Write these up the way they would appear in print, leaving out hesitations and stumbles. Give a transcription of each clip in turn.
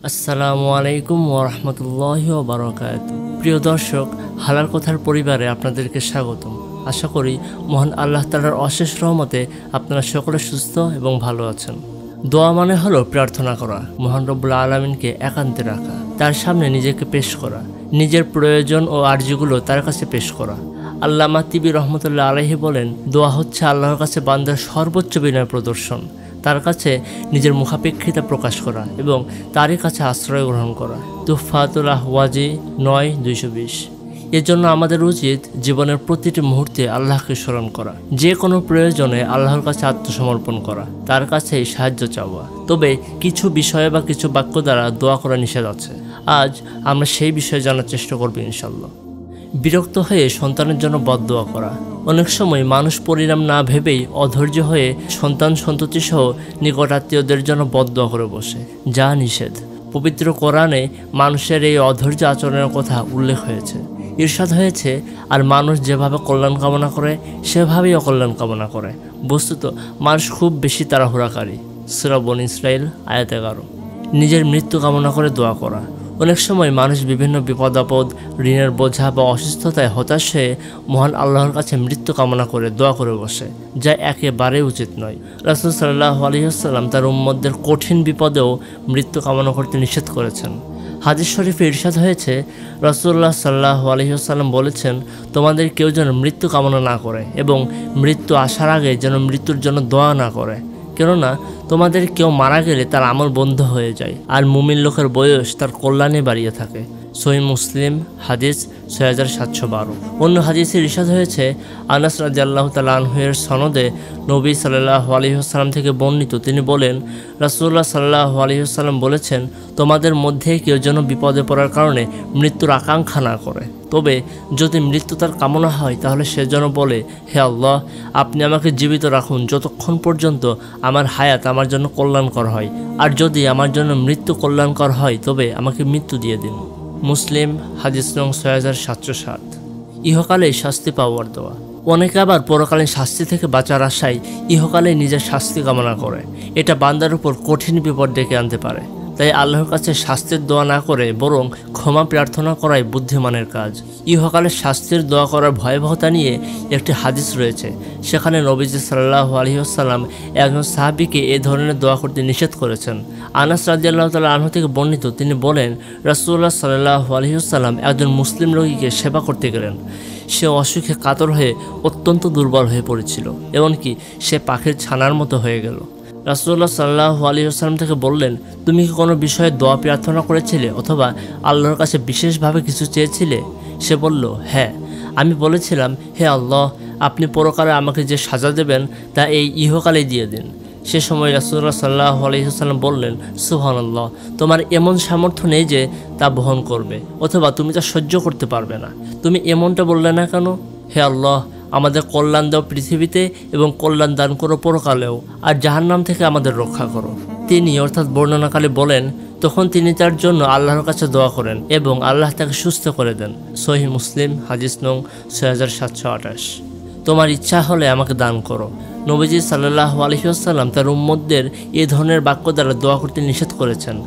আসসালামু আলাইকুম ওরহমতুল্লাহি ওবারাকাতুহু। প্রিয় দর্শক, হালাল কথার পরিবারে আপনাদেরকে স্বাগতম। আশা করি মহান আল্লাহ তাআলার অশেষ রহমতে আপনারা সকলে সুস্থ এবং ভালো আছেন। দোয়া মানে হলো প্রার্থনা করা, মহান রব্বুল আলামিনকে একান্তে রাখা, তার সামনে নিজেকে পেশ করা, নিজের প্রয়োজন ও আরজিগুলো তার কাছে পেশ করা। আল্লামা তিবি রহমতুল্লাহ আলাইহি বলেন, দোয়া হচ্ছে আল্লাহর কাছে বান্দার সর্বোচ্চ বিনয় প্রদর্শন, তার কাছে নিজের মুখাপেক্ষিতা প্রকাশ করা এবং তারই কাছে আশ্রয় গ্রহণ করা। তুফাতুল আহওয়াজি 9:220। এর জন্য আমাদের উচিত জীবনের প্রতিটি মুহূর্তে আল্লাহকে স্মরণ করা, যে কোনো প্রয়োজনে আল্লাহর কাছে আত্মসমর্পণ করা, তার কাছেই সাহায্য চাওয়া। তবে কিছু বিষয় বা কিছু বাক্য দ্বারা দোয়া করা নিষেধ আছে। আজ আমরা সেই বিষয়ে জানার চেষ্টা করব ইনশাল্লাহ। বিরক্ত হয়ে সন্তানের জন্য বদদোয়া করা। অনেক সময় মানুষ পরিণাম না ভেবেই অধৈর্য হয়ে সন্তান সন্ততি সহ নিকট আত্মীয়দের জন্য বদদোয়া করে বসে, যা নিষেধ। পবিত্র কোরআনে মানুষের এই অধৈর্য আচরণের কথা উল্লেখ হয়েছে। ইরশাদ হয়েছে, আর মানুষ যেভাবে কল্যাণ কামনা করে সেভাবেই অকল্যাণ কামনা করে। বস্তুত মানুষ খুব বেশি তাড়াহুড়াকারী। সূরা বনী ইসরাঈল আয়াত 11। নিজের মৃত্যু কামনা করে দোয়া করা। অনেক সময় মানুষ বিভিন্ন বিপদ আপদ, ঋণের বোঝা বা অসুস্থতায় হতাশ হয়ে মহান আল্লাহর কাছে মৃত্যু কামনা করে দোয়া করে বসে, যা একেবারেই উচিত নয়। রাসূল সাল্লাল্লাহু আলাইহি ওয়াসাল্লাম তার উম্মতদের কঠিন বিপদেও মৃত্যু কামনা করতে নিষেধ করেছেন। হাদিস শরীফে ইরশাদ হয়েছে, রাসূলুল্লাহ সাল্লাল্লাহু আলাইহি ওয়াসাল্লাম বলেছেন, তোমাদের কেউ যেন মৃত্যু কামনা না করে এবং মৃত্যু আসার আগে যেন মৃত্যুর জন্য দোয়া না করে, কেননা তোমাদের কেউ মারা গেলে তার আমল বন্ধ হয়ে যায়, আর মুমিন লোকের বয়স তার কল্যাণে বাড়িয়ে থাকে। সহিহ মুসলিম হাদিস 6712। অন্য হাদিসে ইরশাদ হয়েছে, আনাস রাদিয়াল্লাহু তাআলা আনহু এর সনদে নবী সাল্লাল্লাহু আলাইহি ওয়াসাল্লাম থেকে বর্ণিত, তিনি বলেন, রাসূলুল্লাহ সাল্লাল্লাহু আলাইহি ওয়াসাল্লাম বলেছেন, তোমাদের মধ্যে কেউ যেন বিপদে পড়ার কারণে মৃত্যুর আকাঙ্ক্ষা না করে। তবে যদি মৃত্যু তার কামনা হয় তাহলে সে যেন বলে, হে আল্লাহ, আপনি আমাকে জীবিত রাখুন যতক্ষণ পর্যন্ত আমার হায়াত আমার জন্য কল্যাণকর হয়, আর যদি আমার জন্য মৃত্যু কল্যাণকর হয় তবে আমাকে মৃত্যু দিয়ে দিন। মুসলিম হাদিস নং 6707। ইহকালে শাস্তি পাওয়ার দোয়া। অনেকে আবার পরকালীন শাস্তি থেকে বাঁচার আশায় ইহকালে নিজের শাস্তি কামনা করে। এটা বান্দার উপর কঠিন বিপদ ডেকে আনতে পারে। তাই আল্লাহর কাছে শাস্তির দোয়া না করে বরং ক্ষমা প্রার্থনা করাই বুদ্ধিমানের কাজ। ইহকালে শাস্তির দোয়া করার ভয়াবহতা নিয়ে একটি হাদিস রয়েছে। সেখানে নবীজি সাল্লাল্লাহু আলাইহি ওয়াসাল্লাম একজন সাহাবীকে এ ধরনের দোয়া করতে নিষেধ করেছেন। আনাস রাদিয়াল্লাহু তাআলা আনহু থেকে বর্ণিত, তিনি বলেন, রাসূলুল্লাহ সাল্লাল্লাহু আলাইহি ওয়াসাল্লাম একজন মুসলিম রোগীকে সেবা করতে গেলেন। সে অসুখে কাতর হয়ে অত্যন্ত দুর্বল হয়ে পড়েছিল, এমনকি সে পাখির ছানার মতো হয়ে গেল। রাসূলুল্লাহ সাল্লাল্লাহু আলাইহি ওয়াসাল্লাম থেকে বললেন, তুমি কি কোনো বিষয়ে দোয়া প্রার্থনা করেছিলে অথবা আল্লাহর কাছে বিশেষভাবে কিছু চেয়েছিলে? সে বলল, হ্যাঁ, আমি বলেছিলাম, হে আল্লাহ, আপনি পরকালে আমাকে যে সাজা দেবেন তা এই ইহকালেই দিয়ে দিন। সে সময় রাসূলুল্লাহ সাল্লাল্লাহু আলাইহি ওয়াসাল্লাম বললেন, সুবহানাল্লাহ, তোমার এমন সামর্থ্য নেই যে তা বহন করবে, অথবা তুমি তা সহ্য করতে পারবে না। তুমি এমনটা বললে না কেন? হে আল্লাহ, আমাদের কল্যাণ দাও পৃথিবীতে এবং কল্যাণ দান করো পরকালেও, আর জাহান্নাম থেকে আমাদের রক্ষা করো। তিনি অর্থাৎ বর্ণনাকালে বলেন, তখন তিনি তার জন্য আল্লাহর কাছে দোয়া করেন এবং আল্লাহ তাকে সুস্থ করে দেন। সহিহ মুসলিম হাদিস নং 6728। তোমার ইচ্ছা হলে আমাকে দান করো। নবীজি সাল্লাল্লাহু আলাইহি ওয়াসাল্লাম তার উম্মতদের এ ধরনের বাক্য দ্বারা দোয়া করতে নিষেধ করেছেন।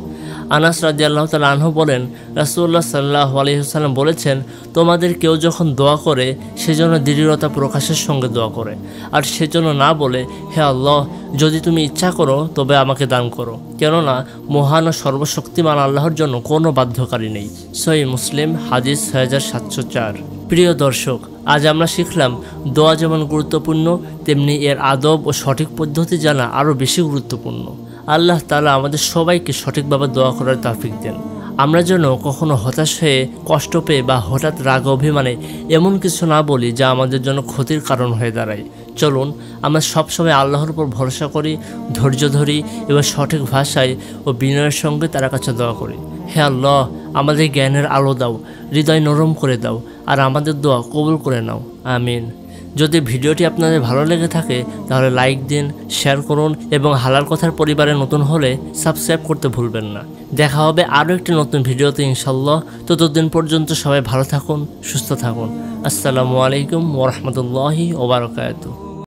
আনাস রাদিয়াল্লাহু তাআলা আনহু বলেন, রাসূলুল্লাহ সাল্লাল্লাহু আলাইহি ওয়াসাল্লাম বলেছেন, তোমাদের কেউ যখন দোয়া করে সেজন্য দৃঢ়তা প্রকাশের সঙ্গে দোয়া করে, আর সেজন্য না বলে, হে আল্লাহ, যদি তুমি ইচ্ছা করো তবে আমাকে দান করো, কেননা মহান ও সর্বশক্তিমান আল্লাহর জন্য কোনো বাধ্যকারী নেই। সহিহ মুসলিম হাদিস 6704। প্রিয় দর্শক, আজ আমরা শিখলাম দোয়া যেমন গুরুত্বপূর্ণ তেমনি এর আদব ও সঠিক পদ্ধতি জানা আরও বেশি গুরুত্বপূর্ণ। আল্লাহ তাআলা আমাদের সবাইকে সঠিকভাবে দোয়া করার তৌফিক দেন। আমরা যেন কখনো হতাশ হয়ে, কষ্ট পেয়ে বা হঠাৎ রাগ অভিমানে এমন কিছু না বলি যা আমাদের জন্য ক্ষতির কারণ হয়ে দাঁড়ায়। চলুন আমরা সবসময় আল্লাহর উপর ভরসা করি, ধৈর্য ধরি এবং সঠিক ভাষায় ও বিনয়ের সঙ্গে তার কাছে দোয়া করি। হে আল্লাহ, আমাদের জ্ঞানের আলো দাও, হৃদয় নরম করে দাও, আর আমাদের দোয়া কবুল করে নাও। আমিন। যদি ভিডিওটি আপনাদের ভালো লেগে থাকে তাহলে লাইক দিন, শেয়ার করুন এবং হালাল কথার পরিবারে নতুন হলে সাবস্ক্রাইব করতে ভুলবেন না। দেখা হবে আরও একটি নতুন ভিডিওতে ইনশাল্লাহ। ততদিন পর্যন্ত সবাই ভালো থাকুন, সুস্থ থাকুন। আসসালামু আলাইকুম ওয়া রাহমাতুল্লাহি ওয়া বারাকাতুহু।